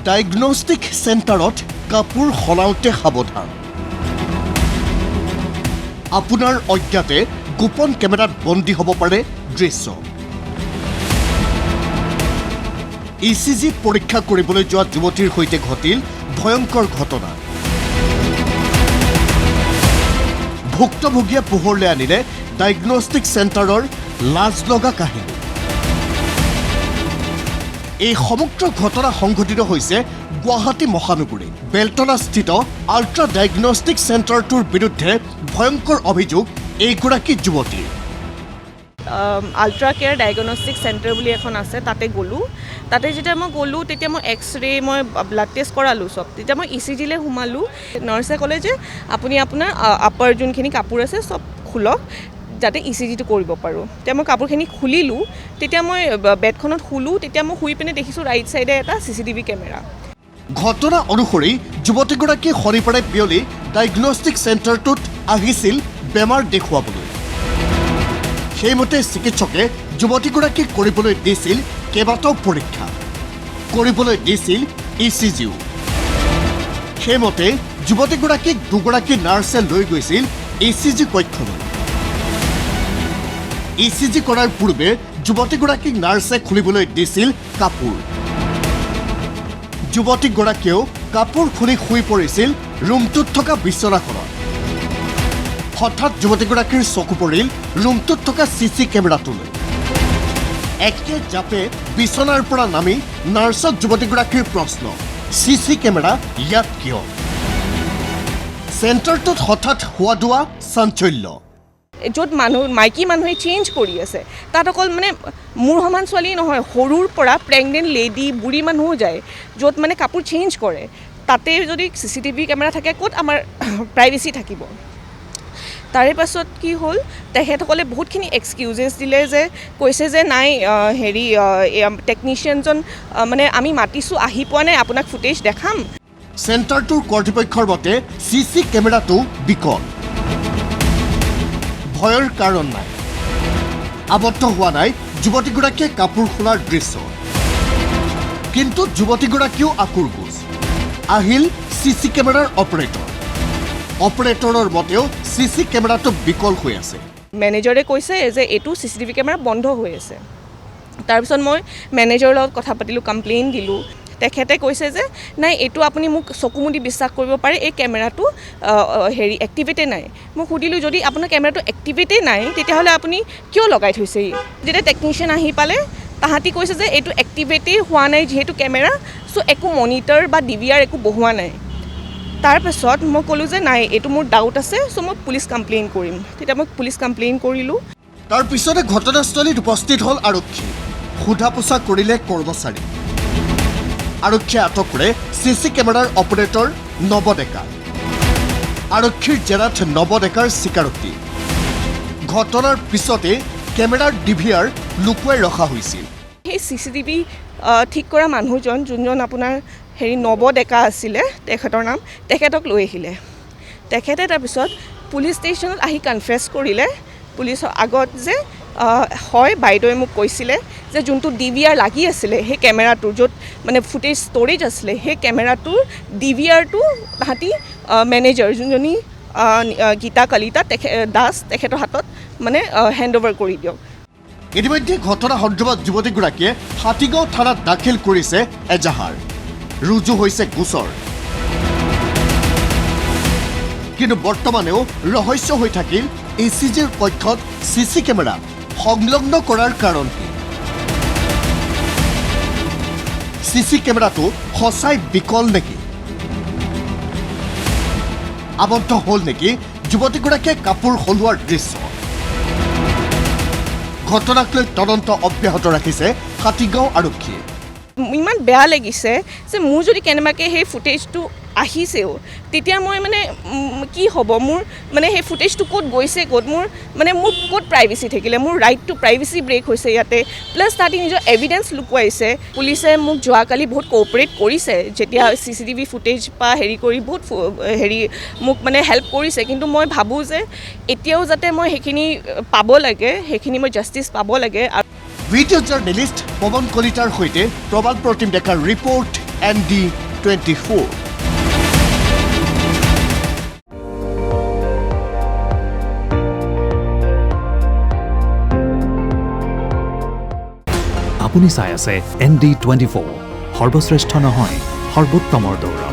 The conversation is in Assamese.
ডায়েগনষ্টিক চেণ্টাৰত কাপোৰ সলাওঁতে সাৱধান। আপোনাৰ অজ্ঞাতে গোপন কেমেৰাত বন্দী হ'ব পাৰে দৃশ্য। ECG পৰীক্ষা কৰিবলৈ যোৱা যুৱতীৰ সৈতে ঘটিল ভয়ংকৰ ঘটনা। ভুক্তভোগীয়ে পোহৰলৈ আনিলে ডায়েগনষ্টিক চেণ্টাৰৰ লাজ লগা কাহিনী। এই সমগ্ৰ ঘটনা সংঘটিত হৈছে গুৱাহাটী মহানগৰী বেলতলাস্থিত আল্ট্ৰা ডায়েগনষ্টিক চেণ্টাৰটোৰ বিৰুদ্ধে ভয়ংকৰ অভিযোগ এইগৰাকী যুৱতীৰ। আল্ট্ৰা কেয়াৰ ডায়েগনষ্টিক চেণ্টাৰ বুলি এখন আছে, তাতে গ'লোঁ। তাতে যেতিয়া মই গ'লোঁ তেতিয়া মই এক্সৰে মই ব্লাড টেষ্ট কৰালোঁ চব। তেতিয়া মই ECG লৈ সোমালোঁ। নাৰ্ছে ক'লে যে আপুনি আপোনাৰ আপাৰ যোনখিনি কাপোৰ আছে চব খোলক যাতে ECGটো কৰিব পাৰোঁ। তেতিয়া মই কাপোৰখিনি খুলিলোঁ। তেতিয়া মই বেডখনত শুলোঁ। তেতিয়া মই শুই পিনে দেখিছোঁ ৰাইট চাইডে এটা CCTV কেমেৰা। ঘটনা অনুসৰি যুৱতীগৰাকী শনিবাৰে বিয়লি ডায়েগনষ্টিক চেণ্টাৰটোত আহিছিল বেমাৰ দেখুৱাবলৈ। সেইমতে চিকিৎসকে যুৱতীগৰাকীক কৰিবলৈ দিছিল কেইবাটাও পৰীক্ষা, কৰিবলৈ দিছিল ECGও। সেইমতে যুৱতীগৰাকীক দুগৰাকী নাৰ্ছে লৈ গৈছিল ECG কক্ষলৈ। ECG কৰাৰ পূৰ্বে যুৱতীগৰাকীক নাৰ্ছে খুলিবলৈ দিছিল কাপোৰ। যুৱতীগৰাকীয়েও কাপোৰ খুলি শুই পৰিছিল ৰুমটোত থকা বিচনাখনত। হঠাৎ যুৱতীগৰাকীৰ চকু পৰিল ৰুমটোত থকা CC কেমেৰাটোলৈ। একে জাপে বিচনাৰ পৰা নামি নাৰ্ছক যুৱতীগৰাকীৰ প্ৰশ্ন, CC কেমেৰা ইয়াত কিয়? চেণ্টাৰটোত হঠাৎ হোৱা দোৱা চাঞ্চল্য। য'ত মাইকী মানুহে চেঞ্জ কৰি আছে, তাত অকল মানে মোৰ সমান ছোৱালী নহয়, সৰুৰ পৰা প্ৰেগনেণ্ট লেডি বুঢ়ী মানুহো যায়, য'ত মানে কাপোৰ চেঞ্জ কৰে। তাতে যদি CCTV কেমেৰা থাকে, ক'ত আমাৰ প্ৰাইভেচি থাকিব? তাৰে পাছত কি হ'ল, তেখেতসকলে বহুতখিনি এক্সকিউজেছ দিলে, যে কৈছে যে নাই টেকনিচিয়ানজন মানে আমি মাতিছোঁ, আহি পোৱা নাই, আপোনাক ফুটেজ দেখাম। চেণ্টাৰটোৰ কৰ্তৃপক্ষৰ মতে CC কেমেৰাটো বিকল, ভয়ৰ কাৰণ নাই। আবদ্ধ হোৱা নাই যুৱতীগৰাকীয়ে কাপোৰ খোলাৰ দৃশ্য। কিন্তু যুৱতীগৰাকীও আকুৰগোজ। আহিল CC কেমেৰাৰ অপাৰেটৰৰ মতেও CC কেমেৰাটো বিকল হৈ আছে। মেনেজাৰে কৈছে যে এইটো CCTV কেমেৰা বন্ধ হৈ আছে। তাৰপিছত মই মেনেজাৰৰ লগত কথা পাতিলোঁ, কমপ্লেইন দিলোঁ। তেখেতে কৈছে যে নাই, এইটো আপুনি মোক চকু মুদি বিশ্বাস কৰিব পাৰে, এই কেমেৰাটো এক্টিভেটেই নাই। মই সুধিলোঁ, যদি আপোনাৰ কেমেৰাটো এক্টিভেটেই নাই তেতিয়াহ'লে আপুনি কিয় লগাই থৈছে? যেতিয়া টেকনিচিয়ান আহি পালে, তাহাঁতি কৈছে যে এইটো এক্টিভেটেই হোৱা নাই যিহেতু কেমেৰা, চ' একো মনিটৰ বা DVR একো বহোৱা নাই। তাৰপাছত মই ক'লোঁ যে নাই, এইটো মোৰ ডাউট আছে, চ' মই পুলিচ কমপ্লেইন কৰিম। তেতিয়া মই পুলিচ কমপ্লেইন কৰিলোঁ। তাৰপিছতে ঘটনাস্থলীত উপস্থিত হ'ল আৰক্ষী। সোধা পোছা কৰিলে কৰ্মচাৰী। আৰক্ষীয়ে আটক কৰে CC কেমেৰাৰ অপাৰেটৰ নৱ ডেকা। আৰক্ষীৰ জেৰাত নৱ ডেকাৰ স্বীকাৰোক্তি। ঘটনাৰ পিছতে কেমেৰাৰ DVR লুকুৱাই ৰখা হৈছিল। সেই CCTV ঠিক কৰা মানুহজন, যোনজন আপোনাৰ নৱ ডেকা আছিলে, তেখেতৰ নাম, তেখেতক লৈ আহিলে। তেখেতে তাৰপিছত পুলিচ ষ্টেচনত আহি কনফেছ কৰিলে পুলিচৰ আগত যে হয়, বাইদেৱে মোক কৈছিলে যে যোনটো DVR লাগি আছিলে সেই কেমেৰাটোৰ, য'ত মানে ফুটেজ ষ্ট'ৰেজ আছিলে, সেই কেমেৰাটোৰ DVRটো তাহাঁতি মেনেজাৰ যোনজনী গীতা কলিতা দাস, তেখেতৰ হাতত মানে হেণ্ড অভাৰ কৰি দিয়ক। ইতিমধ্যে ঘটনা সন্দৰ্ভত যুৱতীগৰাকীয়ে হাতীগাঁও থানাত দাখিল কৰিছে এজাহাৰ। ৰুজু হৈছে গোচৰ। কিন্তু বৰ্তমানেও ৰহস্য হৈ থাকিল ECGৰ পক্ষত CC কেমেৰা সংলগ্ন কৰাৰ কাৰণ কি? CC কেমেৰাটো সঁচাই বিকল নেকি? আবদ্ধ হ'ল নেকি যুৱতীগৰাকীয়ে কাপোৰ সলোৱাৰ দৃশ্য? ঘটনাক লৈ তদন্ত অব্যাহত ৰাখিছে হাতীগাঁও আৰক্ষীয়ে। ইমান বেয়া লাগিছে যে মোৰ যদি কেনেবাকৈ সেই ফুটেজটো আহিছেও, তেতিয়া মই মানে কি হ'ব? মোৰ মানে সেই ফুটেজটো ক'ত গৈছে, ক'ত মোৰ ক'ত প্ৰাইভেচি থাকিলে? মোৰ ৰাইট টু প্ৰাইভেচি ব্ৰেক হৈছে ইয়াতে। প্লাছ তাহাঁতি নিজৰ এভিডেঞ্চ লুকুৱাইছে। পুলিচে মোক যোৱাকালি বহুত কোঅপাৰেট কৰিছে, যেতিয়া CCTV ফুটেজ বা কৰি বহুত মোক মানে হেল্প কৰিছে। কিন্তু মই ভাবোঁ যে এতিয়াও যাতে মই সেইখিনি পাব লাগে, সেইখিনি মই জাষ্টিচ পাব লাগে। ভিডিঅ' জাৰ্নেলিষ্ট পৱন কলিতাৰ সৈতে প্ৰবাল প্ৰতিম ডেকাৰ ৰিপৰ্ট ND24। আপুনি চাই আছে ND24, সৰ্বশ্ৰেষ্ঠ নহয় সৰ্বোত্তমৰ দৌৰ।